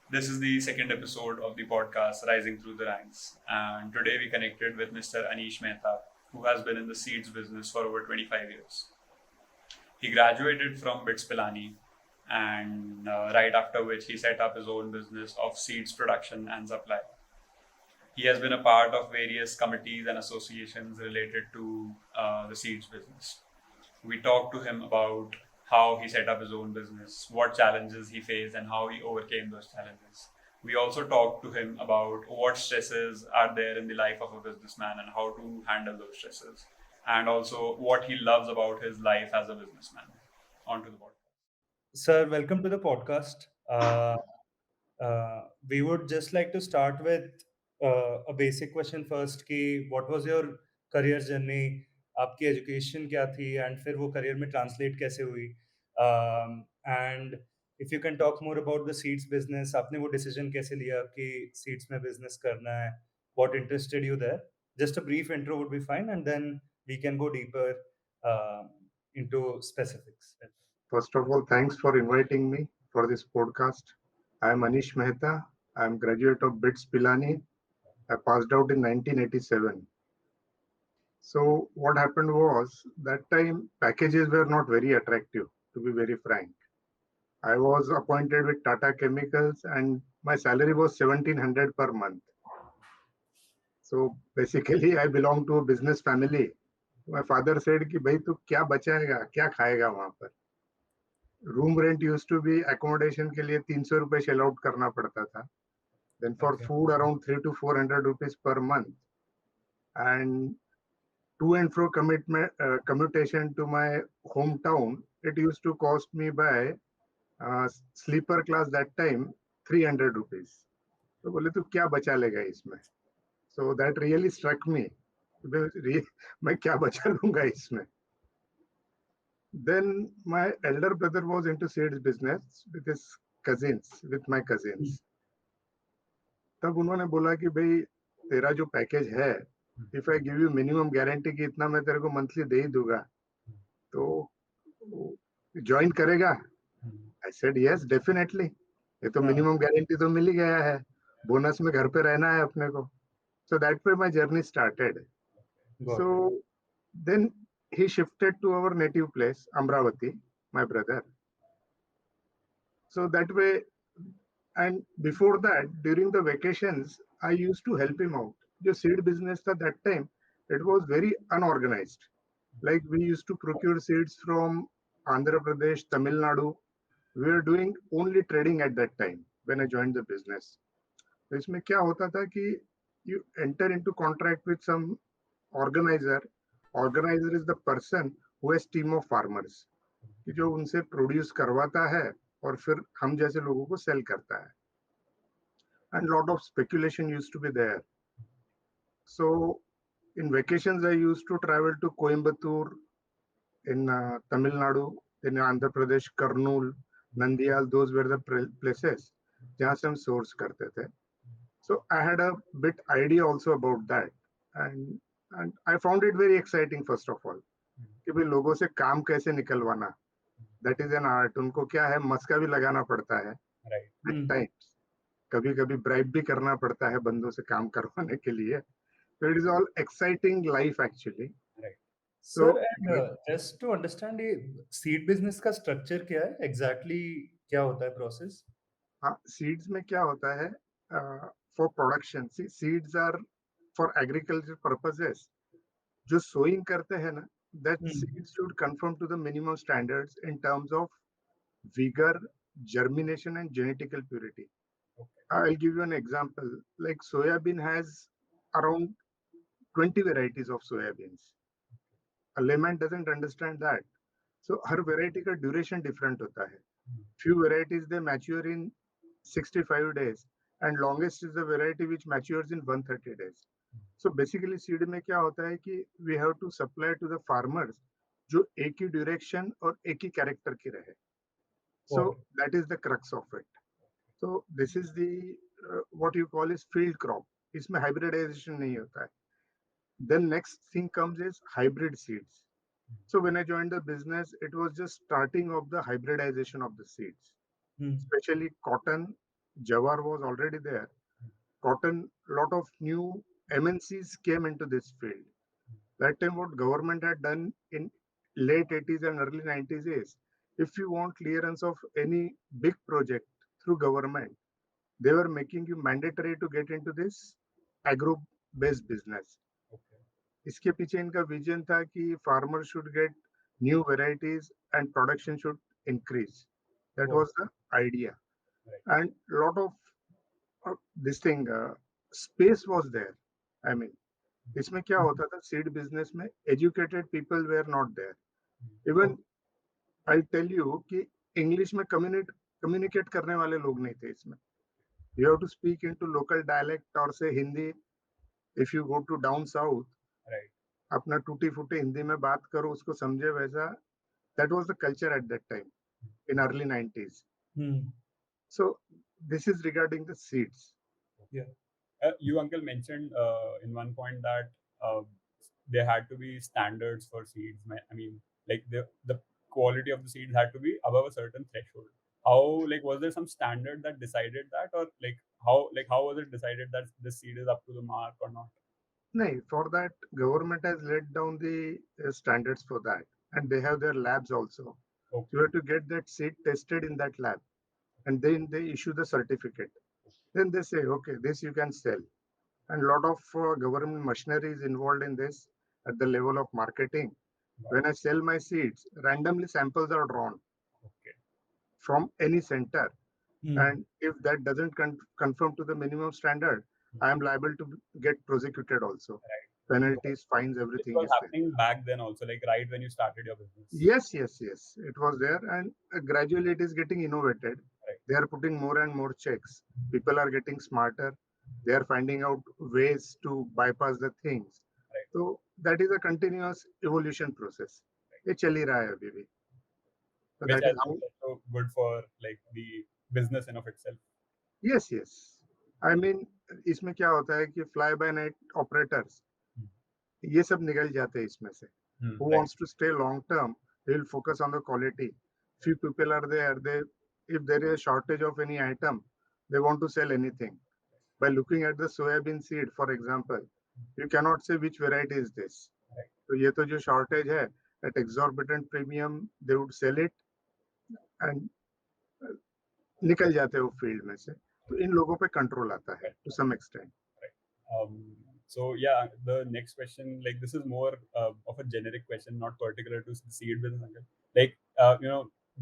This is the second episode of the podcast Rising Through the Ranks. And today we connected with Mr. Anish Mehta, who has been in the seeds business for over 25 years. He graduated from BITS Pilani, and right after which he set up his own business of seeds production and supply. He has been a part of various committees and associations related to the seeds business. We talked to him about how he set up his own business, what challenges he faced, and how he overcame those challenges. We also talked to him about what stresses are there in the life of a businessman and how to handle those stresses, and also what he loves about his life as a businessman. On to the podcast. Sir, welcome to the podcast. We would just like to start with a basic question first कि what was your career journey? आपकी education क्या थी and फिर वो career में translate कैसे हुई? And if you can talk more about the seeds business, आपने वो decision कैसे लिया कि seeds में business करना है? What interested you there? Just a brief intro would be fine, and then we can go deeper uh, into specifics. First of all, thanks for inviting me for this podcast. I am Anish Mehta. I am graduate of BITS Pilani. I passed out in 1987. So what happened was that time packages were not very attractive, to be very frank. I was appointed with Tata Chemicals and my salary was 1700 per month. So basically I belong to a business family. My father said कि भाई तू क्या बचाएगा क्या खाएगा वहां पर. Room rent use to be accommodation के लिए 300 रुपए शेल आउट करना पड़ता था. Then for food around 300 to 400 rupees per month. And to and fro commutation to my hometown, it used to cost me by sleeper class that time 300 rupees. तो बोले तू क्या बचा लेगा इसमें. So that really struck me. मैं क्या बचा लूंगा इसमें. Then my elder brother was into seeds business with my cousins. तब उन्होंने बोला कि भाई तेरा जो पैकेज है, if I give you minimum guarantee कि इतना मैं तेरे को मंथली दे ही दूंगा, तो ज्वाइन करेगा. I said yes definitely. ये तो मिनिमम गारंटी तो मिल ही गया है, बोनस में घर पे रहना है अपने को. So that way my journey started. So then he shifted to our native place, Amravati, my brother. So that way, and before that, during the vacations, I used to help him out. The seed business at that time, it was very unorganized. Like we used to procure seeds from Andhra Pradesh, Tamil Nadu. We were doing only trading at that time when I joined the business. तो इसमें क्या होता था कि you enter into contract with some organizer. Organizer is the person who has team of farmers कि जो उनसे produce करवाता है और फिर हम जैसे लोगों को सेल करता है. And lot of speculation used to be there. So in vacations I used to travel to Coimbatore in Tamil Nadu, in Andhra Pradesh, Kurnool, Nandial. Those were the places जहाँ से हम सोर्स करते थे. So I had a bit idea also about that, and I found it very exciting first of all कि भाई लोगों से काम कैसे निकलवाना. That is an art. उनको क्या है, मस्का भी लगाना पड़ता है at times. कभी कभी ब्राइब भी करना पड़ता है बंदों से काम करवाने के लिए. So it is all exciting life actually. Sir, and just to understand ये seed business का structure क्या है? Exactly क्या होता है process? हाँ, seeds में क्या होता है, for production. See, seeds are for agriculture purposes. जो sowing करते हैं ना, that seeds should conform to the minimum standards in terms of vigor, germination, and genetical purity. I'll give you an example. Like soybean has around 20 varieties of soybeans. A layman doesn't understand that. So her variety का duration different होता है. Few varieties they mature in 65 days, and longest is the variety which matures in 130 days. So basically seed में क्या होता है कि we have to supply to the farmers जो एक ही duration और एक ही character की रहे. So that is the crux of it. So this is the what you call is field crop. इसमें hybridization नहीं होता है. Then next thing comes is hybrid seeds. So when I joined the business, it was just starting of the hybridization of the seeds, especially cotton, Jawar was already there. Cotton, lot of new MNCs came into this field. That time, what government had done in late 80s and early 90s is, if you want clearance of any big project through government, they were making you mandatory to get into this agro-based business. Okay. इसके पीछे इनका vision था कि farmer should get new varieties and production should increase. That Wow. was the idea. Right. And lot of this thing space was there. I mean, इसमें क्या होता था seed business में educated people were not there. Even I tell you कि English में communicate करने वाले लोग नहीं थे इसमें. You have to speak into local dialect और से Hindi. If you go to down south, Right. अपना टूटी फूटी हिंदी में बात करो, उसको समझे वैसा. That was the culture at that time in early 90s. So this is regarding the seeds. Yeah. You, uncle, mentioned in one point that there had to be standards for seeds. I mean, like the quality of the seeds had to be above a certain threshold. How, like, was there some standard that decided that, or how was it decided that this seed is up to the mark or not? No, for that government has laid down the standards for that, and they have their labs also. Okay. You have to get that seed tested in that lab, and then they issue the certificate. Then they say, okay, this you can sell. And a lot of government machinery is involved in this at the level of marketing. When I sell my seeds, randomly samples are drawn Okay. from any center. And if that doesn't conform to the minimum standard, I am liable to get prosecuted also. Right. Penalties, fines, This everything was is there. happening back then also, like right when you started your business. Yes. It was there, and gradually it is getting innovated. Right. They are putting more and more checks. People are getting smarter. They are finding out ways to bypass the things. Right. So that is a continuous evolution process. ये चल ही रहा है अभी भी. So Which that is has how. been also good for like the business in of itself. Yes. I mean, इसमें क्या होता है कि fly by night operators, ये सब निकल जाते हैं इसमें से. Who Right. wants to stay long term, they will focus on the quality. Few people are there, if there is a shortage of any item, they want to sell anything. By looking at the soybean seed, for example, you cannot say which variety is this. Right. तो ये तो जो shortage है, at exorbitant premium, they would sell it and निकल जाते हैं वो field में से. तो इन लोगों पे कंट्रोल आता है to some extent. So yeah, the next question, like this is more of a generic question, not particular to the seed business. Like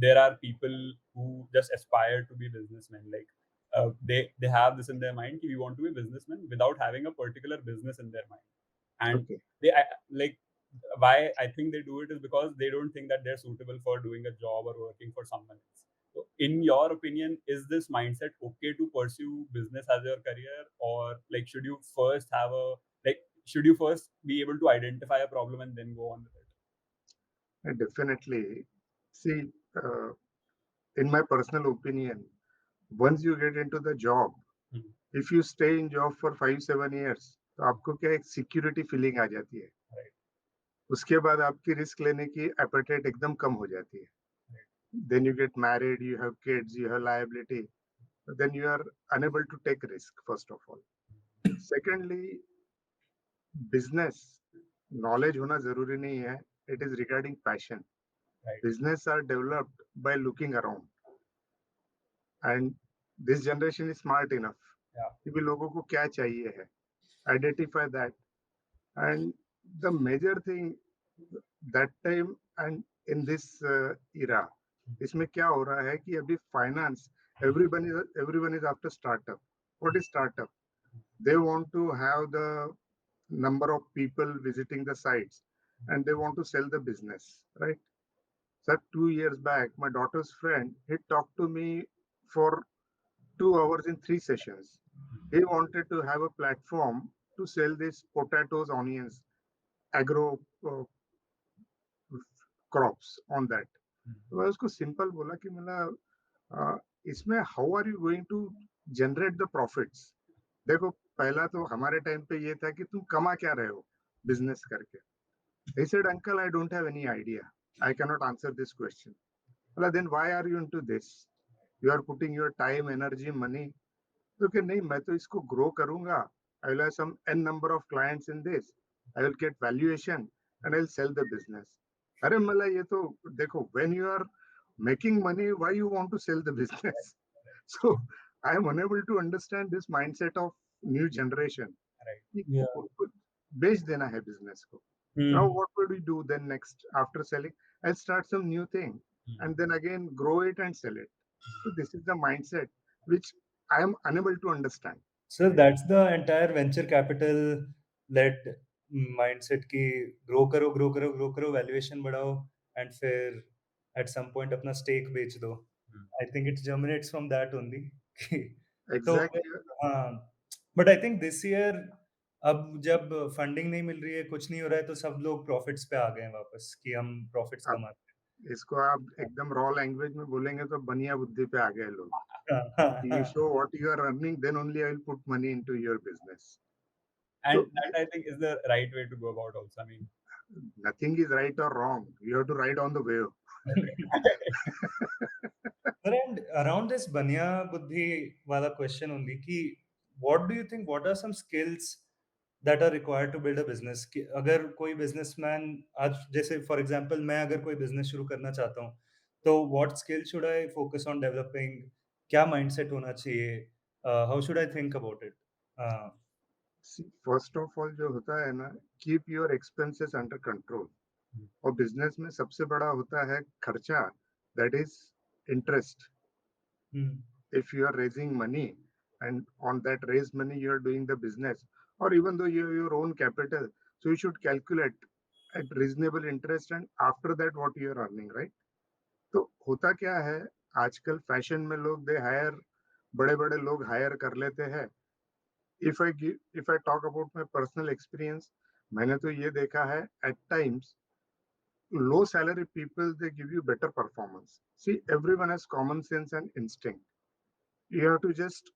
there are people who just aspire to be businessmen. Like they have this in their mind, we want to be businessmen without having a particular business in their mind. And Okay. like why I think they do it is because they don't think that they're suitable for doing a job or working for someone else. So in your opinion, is this mindset okay to pursue business as your career, or like should you first be able to identify a problem and then go on with it? Definitely. See, in my personal opinion, once you get into the job, if you stay in job for 5-7 years, तो आपको क्या एक security feeling आ जाती है. Right. उसके बाद आपकी risk लेने की एपेटाइट एकदम कम हो जाती है. Then you get married, you have kids, you have liability. Then you are unable to take risk, first of all. Secondly, business knowledge होना जरूरी नहीं है. It is regarding passion. Right. Business are developed by looking around. And this generation is smart enough. Yeah. कि भी लोगों को क्या चाहिए है. Identify that. And the major thing that time and in this era, इसमें क्या हो रहा है कि अभी finance, everyone is after startup. What is startup? They want to have the number of people visiting the sites, and they want to sell the business, right? So 2 years back, my daughter's friend, he talked to me for 2 hours in 3 sessions. He wanted to have a platform to sell these potatoes, onions, agro crops on that. तो मैं उसको simple बोला कि मतलब इसमें how are you going to generate the profits. देखो, पहला तो हमारे टाइम पे ये था कि तुम कमा क्या रहे हो बिजनेस करके. He said, uncle, I don't have any idea. I cannot answer this question. Well, then why are you into this? You are putting your time, energy, money. तो कि नहीं मैं तो इसको ग्रो करूंगा, I will have some n number of clients in this, I will get valuation and I will sell the business. अरे मतलब ये तो देखो, when you are making money, why you want to sell the business? So I am unable to understand this mindset of new generation Right. कि Yeah. उनको बेच देना है बिजनेस को. Now Hmm. what would we do then next after selling? I'll start some new thing and then again grow it and sell it. So this is the mindset which I am unable to understand. So that's the entire venture capital led mindset की grow करो valuation बढ़ाओ and फिर at some point अपना stake बेच दो. I think it germinates from that only. तो Exactly. हाँ, but I think this year अब जब फंडिंग नहीं मिल रही है, कुछ नहीं हो रहा है, तो सब लोग प्रॉफिट्स पे आ गए हैं वापस कि हम प्रॉफिट्स अब कमाते इसको आप एकदम रॉ लैंग्वेज में बोलेंगे तो बनिया बुद्धि पे आ गए लोग. हैं. हाँ, हाँ, You हाँ. show what you are earning, then only I will put money into your business. So And that I think is the right way to go about also. I mean, nothing is right or wrong. You have to ride on the wave. And around this banya buddhi wala question only कि what do you think, what are some skills that are required to build a business? कि अगर कोई businessman आज जैसे for example मैं अगर कोई business शुरू करना चाहता हूँ, तो what skill should I focus on developing? क्या mindset होना चाहिए? How should I think about it? Uh, See, first of all जो होता है ना, keep your expenses under control. और बिजनेस में सबसे बड़ा होता है खर्चा, that is interest. hmm, If you are raising money and on that raised money you are doing the business, or even though you have your own capital, so you should calculate at reasonable interest and after that what you are earning, right? तो होता क्या है, आजकल fashion में लोग they hire, बड़े बड़े लोग हायर कर लेते हैं. If I talk about my personal experience, मैंने तो ये देखा है at times low salary people they give you better performance. See, everyone has common sense and instinct. You have to just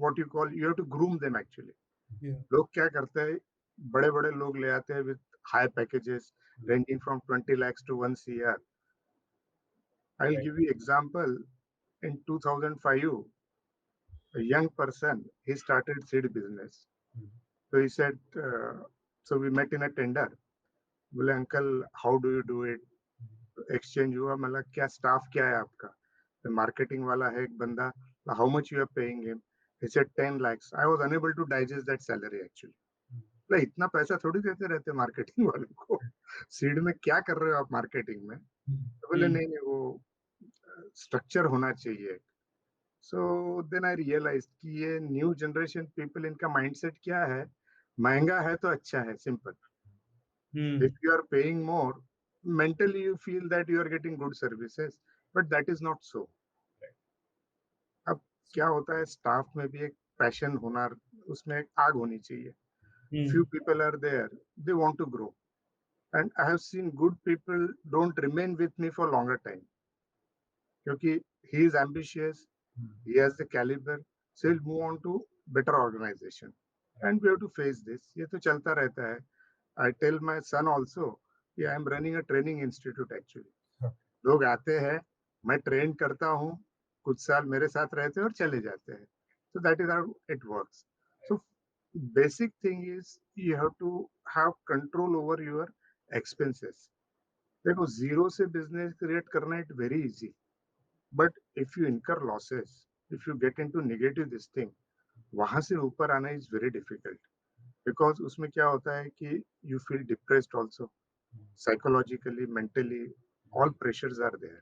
what you call, you have to groom them actually. yeah, लोग क्या करते हैं, बड़े बड़े लोग ले आते हैं with high packages ranging from 20 lakhs to 1 CR. I'll right. give you example. In 2005, a young person, he started seed business. So he said, so we met in a tender. बोले uncle how do you do it. Exchange हुआ, मतलब क्या staff क्या है आपका. Marketing वाला है एक बंदा, how much you are paying him. He said 10 lakhs. I was unable to digest that salary actually. मतलब इतना पैसा थोड़ी देते रहते मार्केटिंग वालों को. सीड में क्या कर रहे हो आप मार्केटिंग में. तो बोले Hmm, नहीं नहीं वो स्ट्रक्चर होना चाहिए. सो देन आई रियलाइज कि ये न्यू जनरेशन पीपल, इनका माइंडसेट क्या है, महंगा है तो अच्छा है, simple. If hmm, you are paying more, mentally you feel that you are getting good services, but that is not so. अब क्या होता है, स्टाफ में भी एक पैशन होना, उसमें एक आग होनी चाहिए. hmm, Few people are there, they want to grow, and I have seen good people don't remain with me for longer time क्योंकि he is ambitious, he has the caliber, so he'll move on to better organization, and we have to face this. ये तो चलता रहता है. I tell my son also, yeah, I am running a training institute actually. लोग आते हैं, मैं train करता हूँ, कुछ साल मेरे साथ रहते हैं और चले जाते हैं. So that is how it works. So basic thing is you have to have control over your expenses. देखो जीरो से बिजनेस क्रिएट करना it very easy, but if you incur losses, if you get into negative this thing, वहां से ऊपर आना is very difficult. Because उसमें क्या होता है कि you feel depressed also, psychologically, mentally, all pressures are there.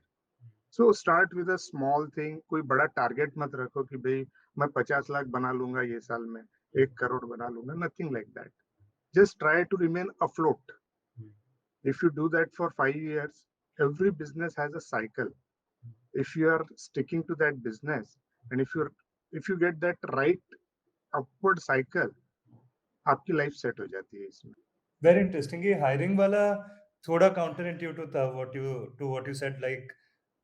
So start with a small thing. कोई बड़ा टारगेट मत रखो कि भाई मैं 50 लाख बना लूंगा ये साल में, 1 करोड़ बना लूंगा. Nothing like that. Just try to remain afloat. If you do that for 5 years, every business has a cycle. If you are sticking to that business, and if you get that right upward cycle, आपकी life set हो जाती है इसमें. very interesting. ये hiring वाला थोड़ा counter intuitive था what you said. Like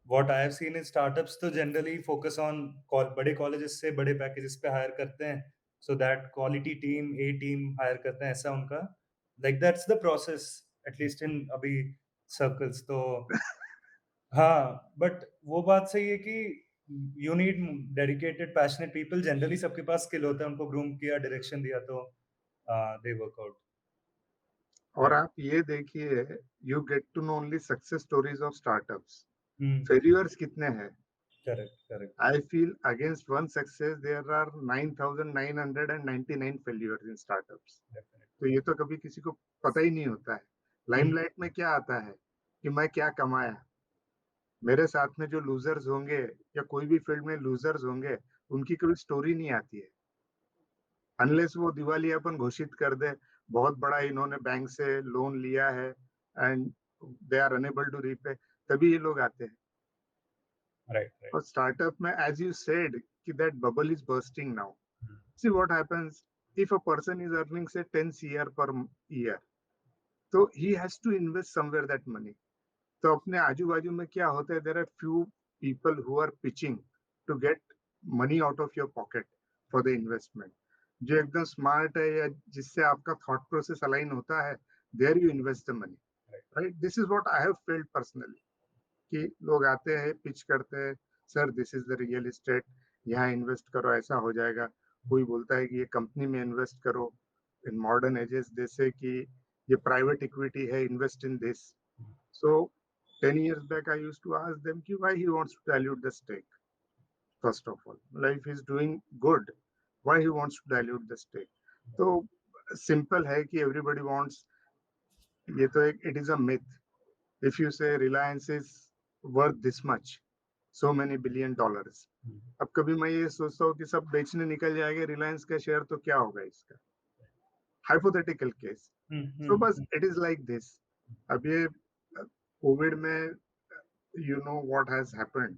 what I have seen in startups तो generally focus on बड़े colleges से बड़े packages पे hire करते हैं, so that quality team A team hire करते हैं, ऐसा उनका, like that's the process at least in अभी circles. तो हाँ, बट वो बात सही है कि you need dedicated, passionate people. Generally, सबके पास skill होता है, उनको groom किया, direction दिया तो they work out. और आप ये देखिए, you get to know only success stories of startups. Hmm. Failures कितने हैं? Correct. I feel against one success there are 9,999 failures in startups. Definitely. तो ये तो कभी किसी को पता ही नहीं होता है. लाइमलाइट में क्या आता है कि मैं क्या कमाया. मेरे साथ में जो लूजर्स होंगे या कोई भी फील्ड में लूजर्स होंगे, उनकी कोई स्टोरी नहीं आती है. अनलेस वो दिवालियापन घोषित कर दे, बहुत बड़ा इन्होंने बैंक से लोन लिया है and they are unable to repay, तभी ये लोग आते हैं. Right. और स्टार्टअप में, एज यू सेड, कि that bubble is bursting now. See what happens if a person is earning say 10 CR per year. So he has to invest somewhere that money. तो अपने आजू बाजू में क्या होता है, there are few people who are pitching to get money out of your pocket for the investment. जो एकदम स्मार्ट है या जिससे आपका थॉट प्रोसेस अलाइन होता है, there you invest the money. Right? This is what I have felt personally. कि लोग आते हैं, पिच करते हैं, sir this is the real estate, यहाँ इन्वेस्ट करो ऐसा हो जाएगा. कोई बोलता है कि ये कंपनी में इन्वेस्ट करो. इन मॉडर्न एजेस जैसे कि ये प्राइवेट इक्विटी है, invest in this. So 10 years back I used to ask them कि why he wants to dilute the stake. First of all, life is doing good, why he wants to dilute the stake. तो simple है कि everybody wants, ये तो एक, it is a myth. If you say Reliance is worth this much, so many $billion. अब कभी मैं ये सोचता हूँ कि सब बेचने निकल जाएंगे रिलायंस का शेयर, तो क्या होगा इसका. Hypothetical case. सो बस इट इज लाइक दिस. अब ये कोविड में you know what has happened.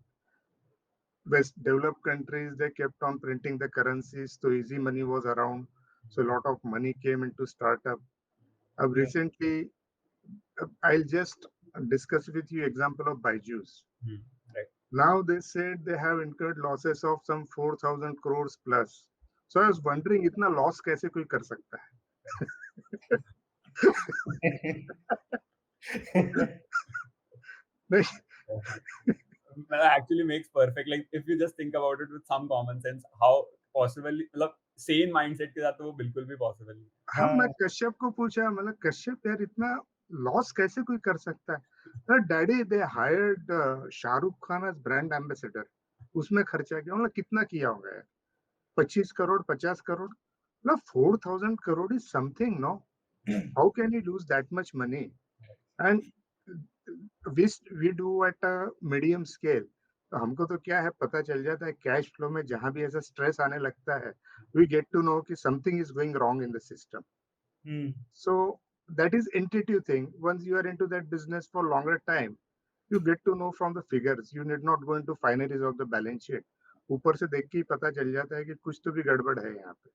West developed countries, they kept on printing the currencies, so easy money was around, so a lot of money came into startup. Recently, I'll just discuss with you example of Byju's. Right. Now they said they have incurred losses of some 4,000 crores plus. So I was wondering, इतना loss कैसे कोई कर सकता है? Actually makes perfect. Like if you just think about it with some common sense, how possible, मतलब sane mindset के साथ तो वो बिल्कुल भी possible नहीं. हाँ, मैं कश्यप को पूछा, मतलब कश्यप यार इतना लॉस कैसे कोई कर सकता है. Daddy they hired Shahrukh Khan as brand ambassador, उसमें खर्चा किया, मतलब कितना किया होगा यार, 25 करोड़ 50 करोड़, मतलब 4,000 crore is something. No, how can you lose that much money. And we do at a medium scale. तो हमको तो क्या है, पता चल जाता है कैश फ्लो में जहां भी ऐसा स्ट्रेस आने लगता है, वी गेट टू नो कि something is going wrong in the system. So that is intuitive thing. Once you are into that business for longer time, you get to know from the figures. You need not go into fineries of the balance sheet. ऊपर से देख के ही पता चल जाता है कि कुछ तो भी गड़बड़ है यहाँ पे.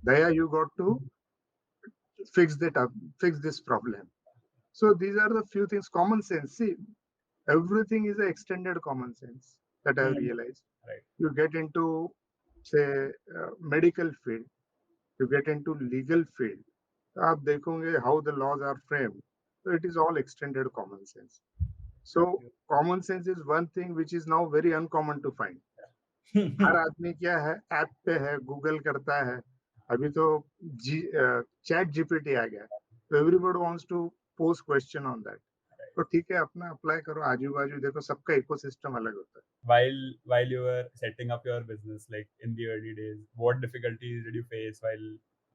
दया, you got to fix that up, fix this problem. So these are the few things. Common sense. See, everything is an extended common sense that I have realized. Right. You get into, say, medical field, you get into legal field, आप देखोगे how the laws are framed. So it is all extended common sense. So common sense is one thing which is now very uncommon to find. हर आदमी क्या है, app पे है, Google करता है. अभी तो चैट जीपीटी आ गया, तो everybody wants to post question on that. तो ठीक है, अपना अप्लाई करो, आजू बाजू देखो, सबका इकोसिस्टम अलग होता है. While you were setting up your business, like in the early days, what difficulties did you face while,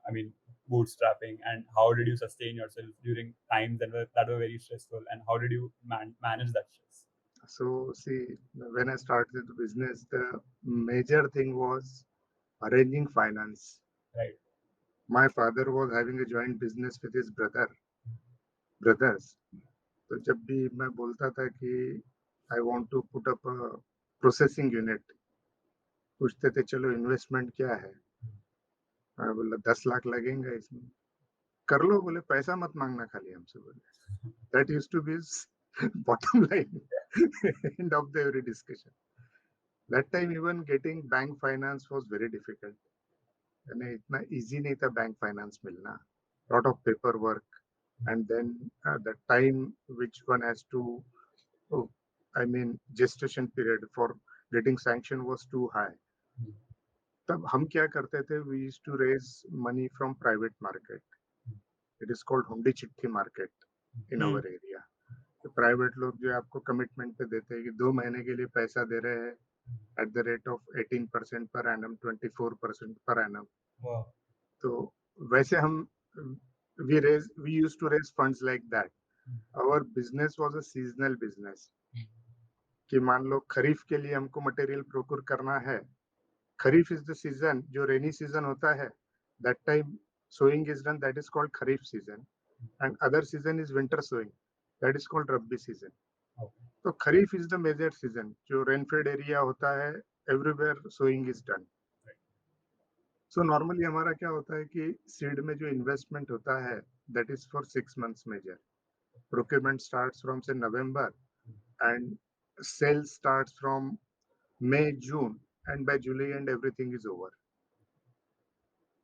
I mean, bootstrapping, and how did you sustain yourself during times that were very stressful, and how did you manage that stress? So see, when I started the business, the major thing was arranging finance. Right. My father was having a joint business with his brothers. तो जब भी मैं बोलता था कि I want to put up a processing unit, पूछते थे चलो इन्वेस्टमेंट क्या है. मैं बोला 10 लाख लगेंगे इसमें, कर लो. बोले पैसा मत मांगना खाली हमसे. बोले that used to be bottom line end of the every discussion. That time even getting bank finance was very difficult. यानी इतना easy नहीं था बैंक फाइनेंस मिलना. lot of paperwork, and then the time which one has to, I mean, gestation period for getting sanction was too high. तब हम क्या करते थे, we used to raise money from private market. It is called हुंडी चिट्ठी market in our area. तो private लोग जो है आपको कमिटमेंट पे देते हैं कि 2 महीने के लिए पैसा दे रहे हैं at the rate of 18% per annum, 24% per annum. Wow. तो वैसे हम we used to raise funds like that. Our business was a seasonal business. कि मान लो खरीफ के लिए हमको मटेरियल प्रोक्योर करना है. खरीफ इज द सीजन, जो रेनी सीजन होता है, that time sowing is done, that is called kharif season, and other season is winter sowing, that is called rabbi season. तो kharif is the major season, जो rainfed area होता है, everywhere sowing is done. So normally हमारा क्या होता है कि seed में जो इन्वेस्टमेंट होता है, that is for 6 months major. Procurement starts from से November and sale starts from May, June, and by July and everything is over.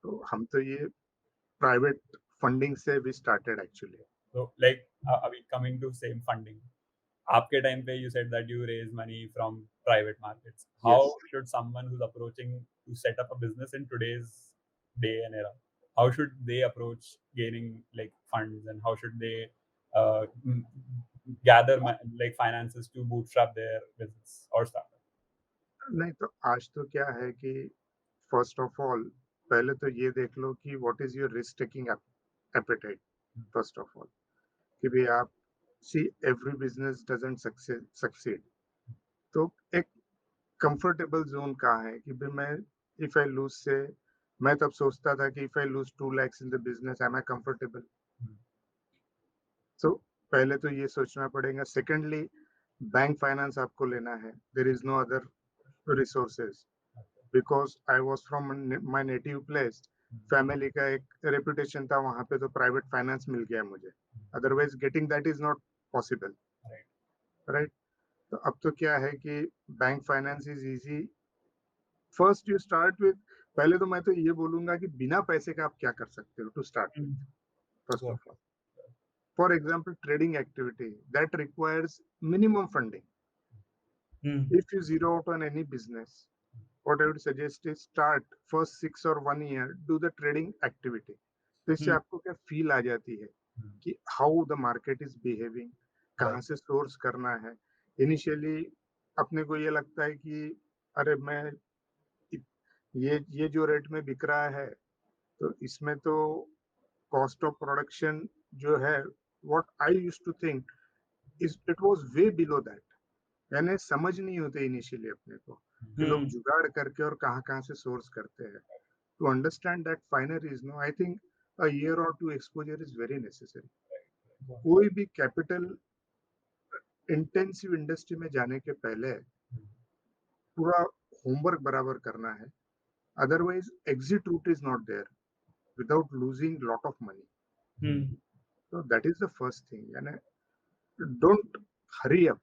तो हम तो ये private funding से we started actually. So, like, are we coming to same funding? आपके time पे you said that you raise money from private markets. How should someone who's approaching to set up a business in today's day and era, how should they approach gaining like funds, and how should they gather like finances to bootstrap their business or startup? नहीं तो आज तो क्या है कि first of all पहले तो ये देख लो कि what is your risk taking appetite first of all. कि भाई आप see every business doesn't succeed. तो एक comfortable zone कहाँ है कि भाई मैं if I lose से, मैं तब सोचता था कि if I lose 2 lakhs in the business, am I comfortable? So पहले तो ये सोचना पड़ेगा. Secondly, बैंक फाइनेंस आपको लेना है. There is no other resources because I was from my native place. Family का एक रेपुटेशन था वहां पे, तो प्राइवेट फाइनेंस मिल गया मुझे. Otherwise getting that is not possible, right. तो अब तो क्या है कि bank finance is easy. First you start with, पहले तो मैं तो ये बोलूंगा कि बिना पैसे का आप क्या कर सकते हो to start with. First of all, for example trading activity that requires minimum funding. If you zero out on any business, what I would suggest is start first 6 or 1 year, do the trading activity. तो इससे आपको क्या feel आ जाती है कि how the market is behaving, कहाँ से source करना है. इनिशियली अपने को ये लगता है कि अरे मैं ये जो रेट में बिक रहा है, तो इसमें तो कॉस्ट ऑफ प्रोडक्शन जो है, what I used to think is it was way below that. यानी समझ नहीं होते इनिशियली अपने को कि लोग जुगाड़ करके और कहाँ से सोर्स करते हैं. To understand that final is no, I think a year और 2 एक्सपोजर इज वेरी नेसेसरी. कोई भी कैपिटल इंटेंसिव इंडस्ट्री में जाने के पहले पूरा होमवर्क बराबर करना है. Otherwise exit route is not there without losing lot of money. तो that is the first thing. यानी डोंट हरी अप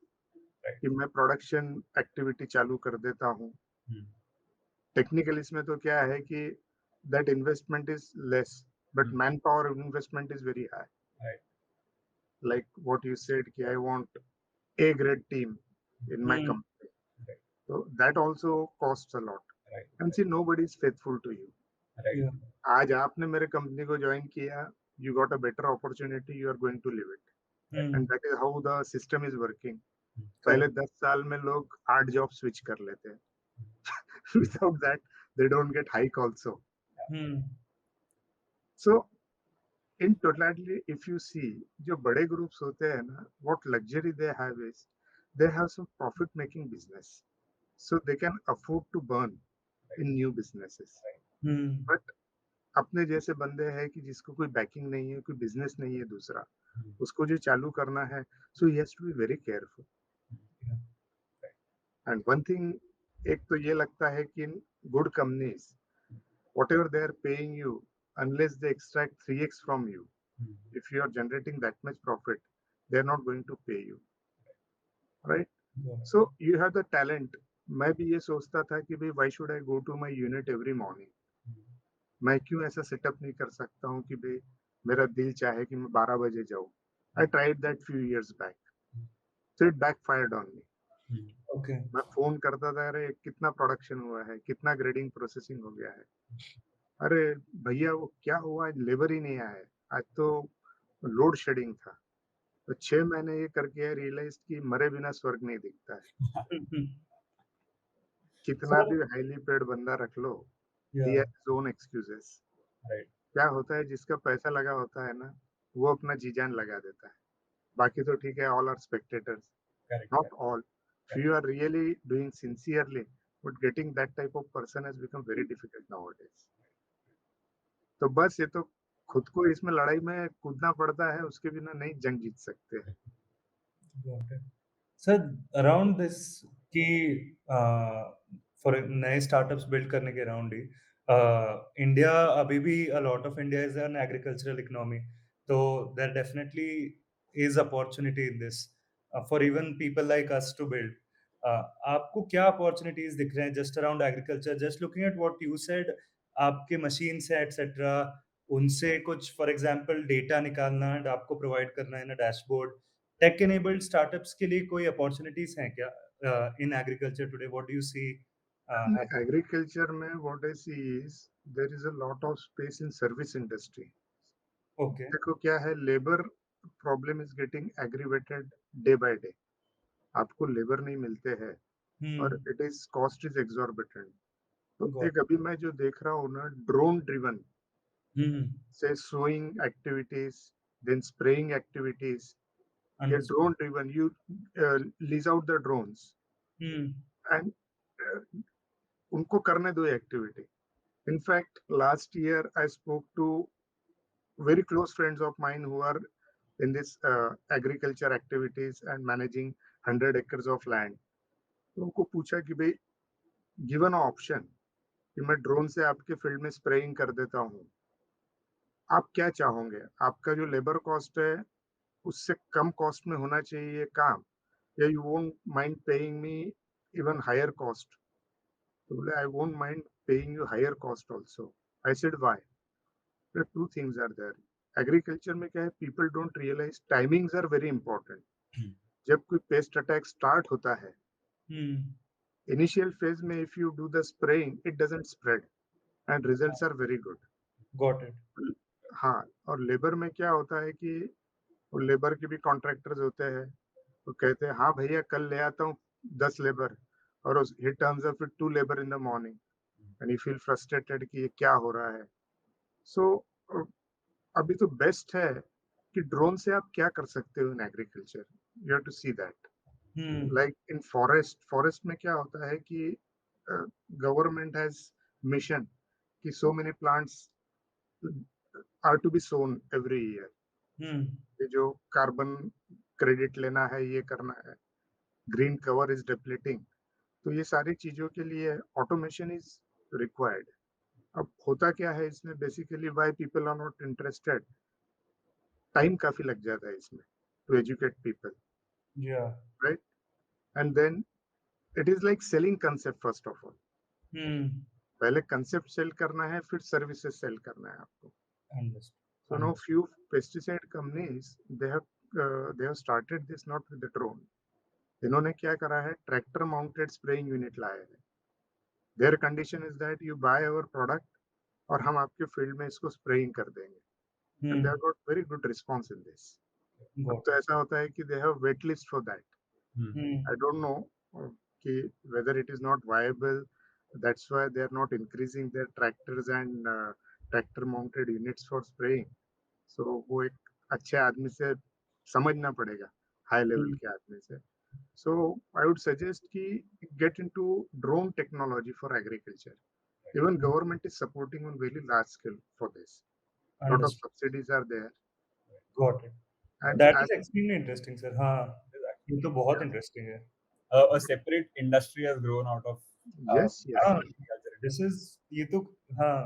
कि मैं प्रोडक्शन एक्टिविटी चालू कर देता हूँ. टेक्निकल इसमें तो क्या है कि that investment is less but man power investment is very high. Like what you said कि I want a great team in my company, so that also costs a lot. And see, nobody is faithful to you. आज आपने मेरे company को join किया, you got a better opportunity, you are going to live it. And that is how the system is working. पहले 10 साल में लोग 8 job switch कर लेते हैं. Without that, they don't get hike also. So, in totality, if you see, जो बड़े groups होते हैं ना, what luxury they have is, they have some profit-making business, so they can afford to burn in new businesses. But अपने जैसे बंदे हैं कि जिसको कोई बैकिंग नहीं है, कोई बिजनेस नहीं है दूसरा, उसको जो चालू करना है, so he has to be very careful. And one thing, एक तो ये लगता है कि in good companies, whatever they are paying you, unless they extract 3x from you, if you are generating that much profit, they are not going to pay you, right? So you have the talent. मैं भी ये सोचता था कि भाई why should I go to my unit every morning? मैं क्यों ऐसा सेटअप नहीं कर सकता हूँ कि भाई मेरा दिल चाहे कि मैं 12 बजे जाऊँ. I tried that few years back, so it backfired on me. Okay. मैं फ़ोन करता था, "अरे! कितना प्रोडक्शन हुआ है? कितना ग्रेडिंग प्रोसेसिंग हो गया है?" "अरे! भैया वो क्या हुआ आज लेबर ही नहीं आया है, आज तो लोड शेडिंग था।" तो 6 महीने ये करके रियलाइज़ कि मरे बिना स्वर्ग नहीं दिखता है। कितना सर भी हाइली पेड बंदा रख लो, या he has his own excuses. Right, क्या होता है जिसका पैसा लगा होता है ना, वो अपना जी-जान लगा देता है। बाकी तो ठीक है, all are spectators, correct, not correct, all. Correct. Few are really doing sincerely, but getting that type of person has become very difficult nowadays. तो बस ये तो खुद को इसमें लड़ाई में कूदना पड़ता है, उसके बिना नहीं जंग जीत सकते हैं। Got it. Sir around this कि फॉर नए स्टार्टअप्स बिल्ड करने के अराउंड ही इंडिया अभी भी a lot of India is an agricultural economy, तो there definitely is opportunity in this for even people like us to build. आपको क्या अपॉर्चुनिटीज दिख रहे हैं just around agriculture, just looking at what you said, आपके machine से etcetera, उनसे कुछ फॉर एग्जांपल डेटा निकालना एंड आपको प्रोवाइड करना in a dashboard, tech enabled startups के लिए कोई अपॉर्चुनिटीज हैं क्या in agriculture today? What do you see happening? Agriculture में what I see is there is a lot of space in service industry. Okay. देखो क्या है, labour problem is getting aggravated day by day. आपको labour नहीं मिलते हैं और hmm. It is cost is exorbitant. तो गॉट एक अभी मैं जो देख रहा हूँ ना, drone driven hmm. say sowing activities, then spraying activities. Yeah, understood. drone driven. You lease out the drones hmm. and उनको करने दो activity. In fact, last year I spoke to very close friends of mine who are in this agriculture activities and managing 100 acres of land. तो उनको पूछा कि भाई, given option कि मैं ड्रोन से आपके फील्ड में स्प्रेइंग कर देता हूँ, आप क्या चाहोगे? आपका जो लेबर कॉस्ट है उससे कम कॉस्ट में होना चाहिए ये काम, या you won't mind paying me even higher cost? तो बोले I won't mind paying you higher cost also. I said why? Two things are there. Agriculture में क्या है, people don't realise timings are very important. जब कोई pest attack start होता है, hmm. Initial phase में if you do the spraying it doesn't spread and results are very good. Got it. हाँ, और लेबर में क्या होता है कि लेबर के भी कॉन्ट्रैक्टर्स होते हैं, तो कहते हैं हाँ भैया कल ले आता हूँ 10 लेबर, और ही turns up with 2 labour in the morning and you feel frustrated कि ये क्या हो रहा है। सो अभी तो बेस्ट है कि ड्रोन से आप क्या कर सकते हो in agriculture, you have to see that. Hmm. Like in forest में क्या होता है कि गवर्नमेंट हैज मिशन कि so many plants are to be sown every year. Hmm. ये जो कार्बन क्रेडिट लेना है, ये करना है, ग्रीन कवर इज डिप्लीटिंग, तो ये सारी चीजों के लिए ऑटोमेशन इज रिक्वायर्ड। अब होता क्या है इसमें, basically why people are not interested, time काफी लग जाता है इसमें to educate people, yeah. Right? And then it is like selling concept first of all. Hmm. पहले कंसेप्ट सेल करना है, फिर सर्विसेज सेल करना है आपको। Understood, So now understood. few pesticide companies they have started this not with the drone. इन्होंने क्या करा है, ट्रैक्टर माउंटेड स्प्रेइंग यूनिट लाया है। Their condition is that you buy our product और हम आपके फील्ड में इसको स्प्रेइंग कर देंगे, and they hmm. Have got very good response in this. अब गॉट तो इट। ऐसा होता है कि they have wait list for that. Hmm. I don't know कि whether it is not viable, that's why they are not increasing their tractors and tractor mounted units for spraying. So वो एक अच्छे आदमी से समझना पड़ेगा, हाई लेवल हम्म। के आदमी से। So I would suggest कि get into drone technology for agriculture. Even government is supporting on very large scale for this. Lot of understood. subsidies are there, got it. and that as is extremely interesting sir. हाँ, ये तो बहुत yeah, interesting है। A separate industry has grown out of yes, yes, हाँ, agriculture. This is ये तो हाँ,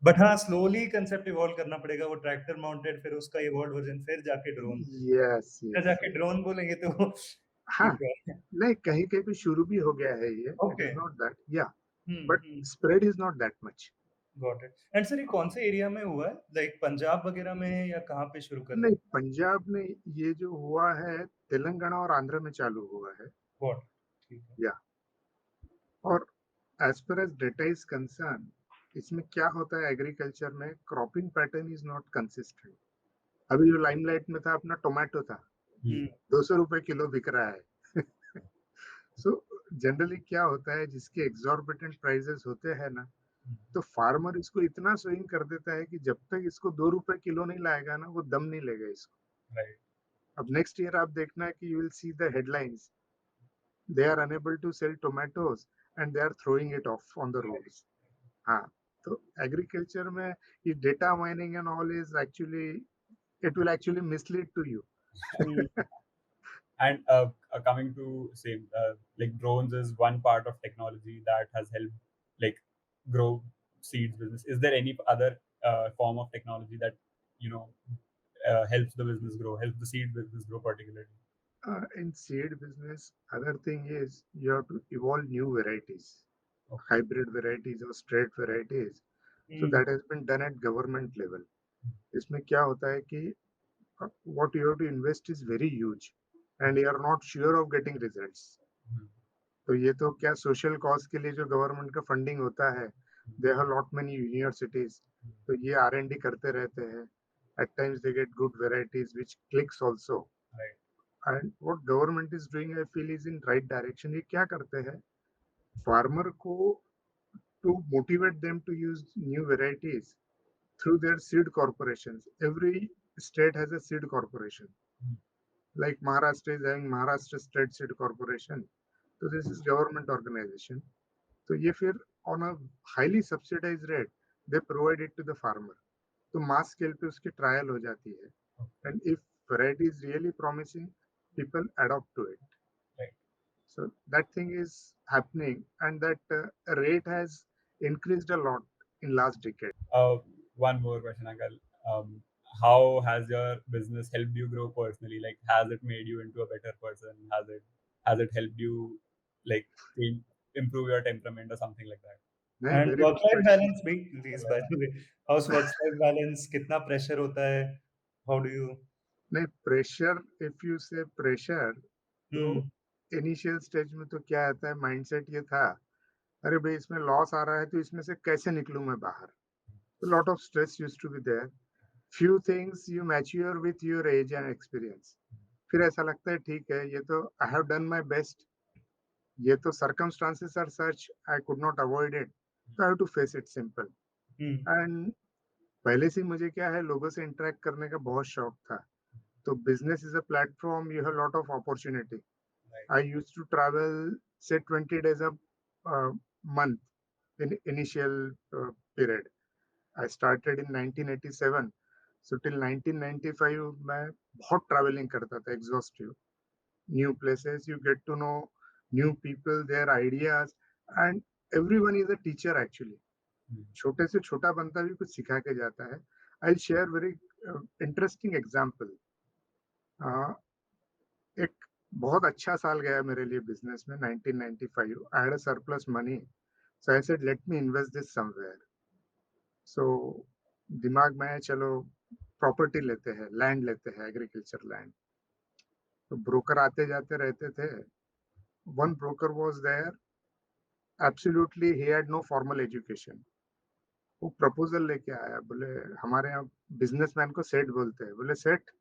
but हाँ स्लोली कंसेप्ट इवॉल्व करना पड़ेगा, वो ट्रैक्टर माउंटेड फिर उसका इवॉल्व वर्जन फिर जाके ड्रोन, yes, फिर yes, जाके yes. ड्रोन बोलेंगे तो हाँ, ठीक है। नहीं कहीं कहीं पे शुरू भी हो गया है ये, it okay. Is not that, yeah but hmm. Spread is not that much. Got it. And sir ये कौन से एरिया में हुआ है, लाइक पंजाब वगैरह में है या कहाँ पे शुरू कर रहे नहीं, हैं? पंजाब में ये जो हुआ है, तेलंगाना और आंध्र में चालू हुआ है। गॉट, ठीक है। या as far as data is concerned, इसमें क्या होता है एग्रीकल्चर में, cropping pattern is not consistent. अभी जो लाइमलाइट में था अपना टोमेटो था, 200 रुपए किलो बिक रहा है. सो जनरली क्या होता है, जिसके एग्जॉर्बिटेंट प्राइसेस होते हैं ना, तो फार्मर इसको इतना स्विंग कर देता है कि जब तक इसको 2 रुपए किलो नहीं लाएगा ना, वो दम नहीं लेगा इसको. Right. अब नेक्स्ट ईयर आप देखना है कि you will see the headlines, they are unable to sell tomatoes and they are throwing it off on the roads. हाँ, तो एग्रीकल्चर में ये data mining and all is actually, it will actually mislead to you. And coming to same, like drones is one part of technology that has helped like grow seeds business. Is there any other form of technology that helps the business grow, helps the seed business grow particularly? In seed business, other thing is you have to evolve new varieties, Okay. hybrid varieties or straight varieties. So that has been done at government level. इसमें क्या होता है कि what you have to invest is very huge and you are not sure of getting results. तो ये तो क्या social cause के लिए जो गवर्नमेंट का फंडिंग होता है, they have lot many universities, तो ये R&D करते रहते हैं. At times they get good varieties which clicks also. Right. And what government is doing, I feel, is in right direction. ये क्या करते हैं, फार्मर को to motivate them to use new varieties through their seed corporations. Every state has a seed corporation. Like Maharashtra is having Maharashtra State Seed Corporation. So this is government organization. So ये फिर on a highly subsidized rate they provide it to the farmer. तो mass scale पे उसकी trial हो जाती है. And if variety is really promising, people adopt to it. Right. So that thing is happening, and that rate has increased a lot in last decade. One more question, Uncle. How has your business helped you grow personally? Like, has it made you into a better person? Has it helped you like improve your temperament or something like that? नहीं, And very good work-life question. balance भी please, by the way. How's work-life balance? कितना pressure होता है? How do you? नहीं, pressure, if you से pressure, तो initial stage में तो क्या आता है, माइंडसेट ये था, अरे भाई इसमें लॉस आ रहा है तो इसमें से कैसे निकलूं मैं बाहर. Lot of stress used to be there. Few things you mature with your age and experience. फिर ऐसा लगता है ठीक है, ये तो I have done my best, ये तो circumstances are such, I could not avoid it, तो I have to face it simple. And पहले से मुझे क्या है, लोगों से इंटरेक्ट करने का बहुत शौक था. तो business is a platform, you have a lot of opportunity. Right. I used to travel, say 20 days a month in initial period. I started in 1987. So till 1995 मैं बहुत traveling करता था, exhaustive. New places, you get to know new people, their ideas, and everyone is a teacher actually. छोटे से छोटा बंदा भी कुछ सिखा के जाता है. I'll share very interesting example. एक बहुत अच्छा साल गया मेरे लिए बिजनेस में, 1995. I had a surplus money, so I said let me invest this somewhere. So दिमाग में है चलो प्रॉपर्टी लेते हैं, लैंड लेते हैं, एग्रीकल्चर लैंड. तो ब्रोकर आते जाते रहते थे. One broker was there, absolutely he had no formal education. वो प्रपोजल लेके आया, बोले हमारे यहाँ बिजनेसमैन को सेठ बोलते हैं. बोले सेठ,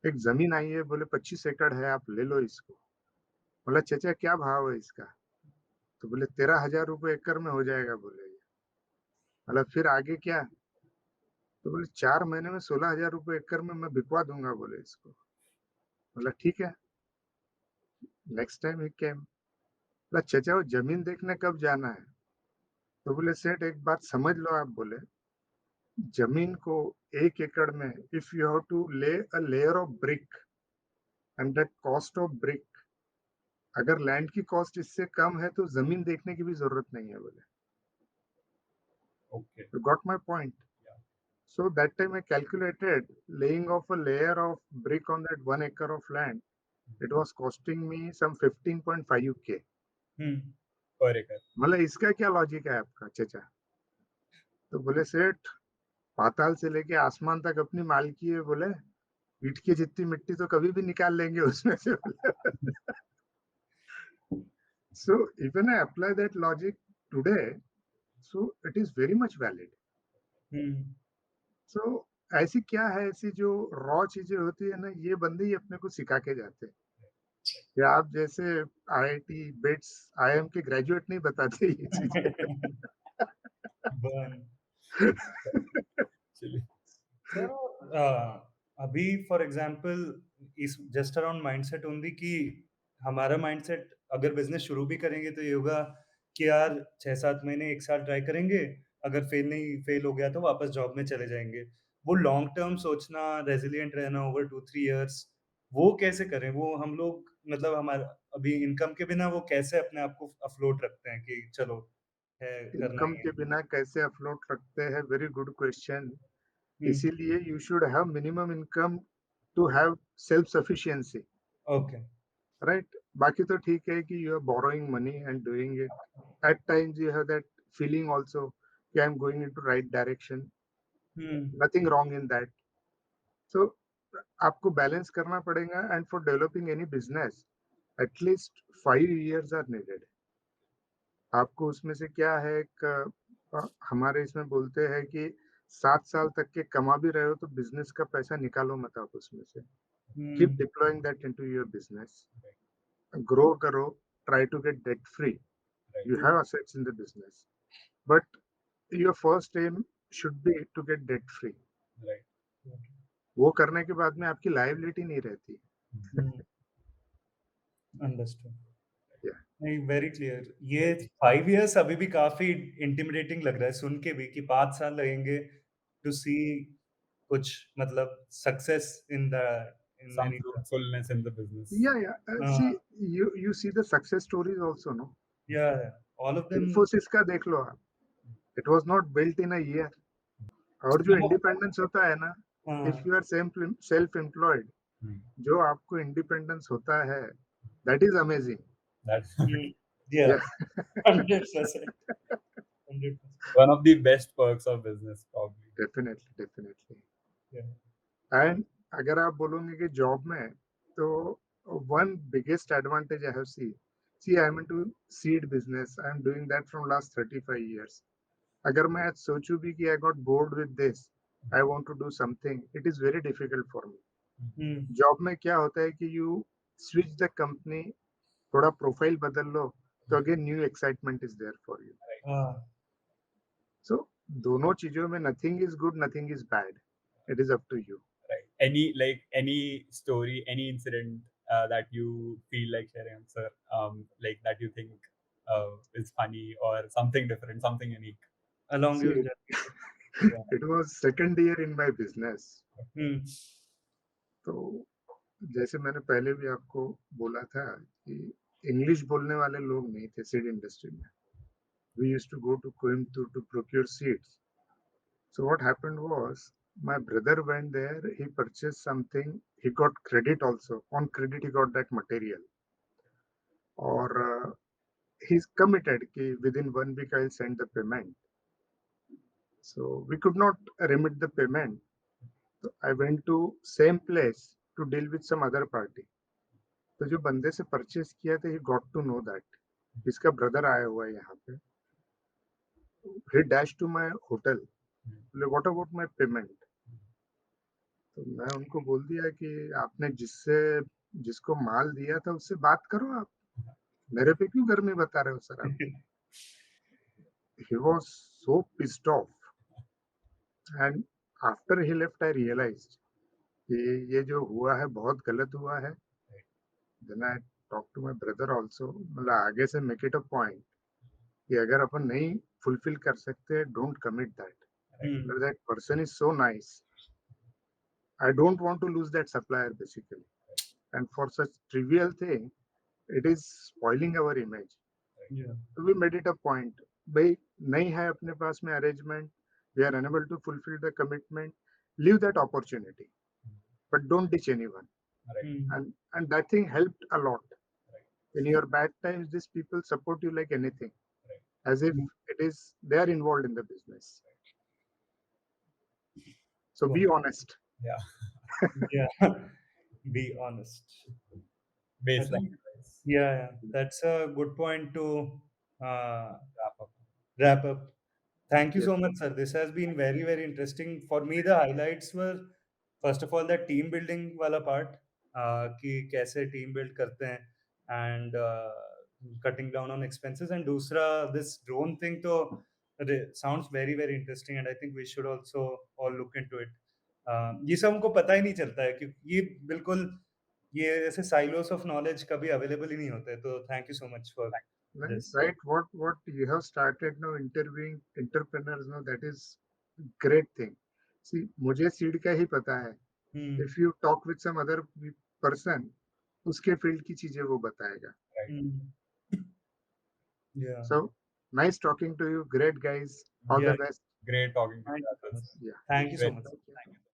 एक जमीन आई है, बोले 25 एकड़ है, आप ले लो इसको. बोला चाचा क्या भाव है इसका? तो बोले 13,000 रुपये एकड़ में हो जाएगा. बोले बोला फिर आगे क्या? तो बोले 4 महीने में 16,000 रुपये एकड़ में मैं बिकवा दूंगा. बोले इसको. बोला ठीक है. नेक्स्ट टाइम ही केम. बोला चाचा वो जमीन देखने कब जाना है? तो बोले सेठ एक बात समझ लो आप. बोले जमीन को 1 एकड़ में इफ यू हैव टू ले a layer of brick and that cost of brick, अगर लैंड की कॉस्ट इससे कम है तो जमीन देखने की भी जरूरत नहीं है. बोले Okay. you got my point. Yeah. So that time I calculated laying of a layer of brick on that 1 acre of land, it was costing me some 15.5K. Per acre. मतलब इसका क्या लॉजिक है आपका चाचा? तो बोले सेठ पाताल से लेके आसमान तक अपनी मालकी है. बोले ईट की जितनी मिट्टी तो कभी भी निकाल लेंगे उसमें से. So even I apply that logic, today, so it is very much valid. So ऐसी क्या है, ऐसी जो रॉ चीजें होती है ना, ये बंदे ही अपने को सिखा के जाते हैं। कि आप जैसे आईआईटी, बिट्स, आईएम के ग्रेजुएट नहीं बताते ये चीजें। Burn. Actually. सर अभी फॉर एग्जांपल इस जस्ट अराउंड माइंडसेट ओनली कि हमारा माइंडसेट अगर बिजनेस शुरू भी करेंगे तो ये होगा कि यार 6-7 महीने 1 साल ट्राई करेंगे, अगर फेल हो गया तो वापस जॉब में चले जाएंगे। वो लॉन्ग टर्म सोचना, रेजिलिएंट रहना ओवर 2-3 इयर्स, वो कैसे करें? वो हम लोग मतलब हमारा अभी इनकम के बिना वो कैसे अपने आप को अफलोट रखते हैं कि चलो है करना इनकम ही के है। बिना कैसे अफलोट रखते हैं, वेरी गुड क्वेश्चन। हम्म, इसीलिए you should have minimum income to have self sufficiency, okay. Right? बाकी तो ठीक है कि you are borrowing money and doing it, at times you have that feeling also कि I am going into right direction, hmm, nothing wrong in that. So आपको balance करना पड़ेगा, and for developing any business at least 5 years are needed. आपको उसमें से क्या है, एक हमारे इसमें बोलते हैं कि 7 साल तक के कमा भी रहे हो तो बिजनेस का पैसा निकालो मत आप उसमें से, keep hmm, deploying that into your business, grow करो, try to get debt free, Right. You have assets in the business, but your first aim should be to get debt free. Right. वो करने के बाद में आपकी liability नहीं रहती। Understood. Yeah. नहीं, वेरी क्लियर। ये 5 इयर्स अभी भी काफी इंटिमिडेटिंग लग रहा है सुन के भी कि 5 साल लगेंगे टू सी कुछ मतलब success in the in Some any. fruitfulness in the business. Yeah. See, you see the success stories also, no? या ऑल ऑफ देम। Infosys का देख लो आप, it was not built in a year. और जो independence होता है ना, if you are self employed, जो आपको इंडिपेंडेंस होता है, दैट इज अमेजिंग। That's या Yeah. 100%, 100%। one of the best perks of business, probably. Definitely. Yeah. And अगर आप बोलोगे कि जॉब में, तो one biggest advantage I have see I am into seed business, I am doing that from last 35 years। अगर मैं आज सोचूं भी कि I got bored with this, I want to do something, it is very difficult for me. Job में क्या होता है कि यू स्विच द कंपनी, थोड़ा प्रोफाइल बदल लो, तो again new excitement is there for you. So दोनों चीजों में nothing is good, nothing is bad, it is up to you. Right. Any story, any incident that you feel like sharing, sir? Like that you think is funny or something different, something unique. along your See, journey. it was second year in my business। तो जैसे मैंने पहले भी आपको बोला था कि English बोलने वाले लोग नहीं थे सीड इंडस्ट्री में। We used to go to Coimbatore to procure seeds. So what happened was, my brother went there, he purchased something, he got credit also. On credit he got that material. Or he's committed कि within 1 week I'll send the payment. So we could not remit the payment. So I went to same place to deal with some other party. तो जो बंदे से purchase किया था, he got to know that इसका brother आया हुआ है यहाँ पे। He dashed to my hotel. What about my payment? तो मैं उनको बोल दिया कि आपने जिसको माल दिया था उससे बात करो, आप मेरे पे क्यों गर्मी बता रहे हो सर आप? He was so pissed off, and after he left I realized कि ये जो हुआ है बहुत गलत हुआ है। Then I talked to my brother also, मतलब आगे से make it a point कि अगर अपन नहीं फुलफिल कर सकते, don't commit that. That person is so nice, I don't want to lose that supplier basically, and for such trivial thing it is spoiling our image. So we made it a point, भाई नहीं है अपने पास में arrangement, we are unable to fulfill the commitment, leave that opportunity, but don't ditch anyone. And that thing helped a lot. In your bad times, these people support you like anything, as if it is they are involved in the business. So be honest. Yeah. Be honest. Baseline. Yeah, that's a good point to Wrap up. wrap up. Thank you Yes. so much, sir. This has been very, very interesting. For me, the highlights were, first of all, that team building wala part, कि कैसे team build करते हैं, and cutting down on expenses. And दूसरा, this drone thing तो sounds very, very interesting, and I think we should also all look into it. ये सब हमको पता ही नहीं चलता है, क्योंकि ये बिल्कुल ये ऐसे silos of knowledge कभी available ही नहीं होते. तो thank you so much for this. Right. What you have started now interviewing entrepreneurs now, that is great thing. See, मुझे सीड का ही पता है. Hmm. If you talk with some other person, उसके field की चीजें वो बताएगा. Hmm. Yeah. So nice talking to you. Great guys. All Yeah. the best. Great talking to Thank you you as so well, much. sir. Yeah. Thank you so Very- much. Thank you.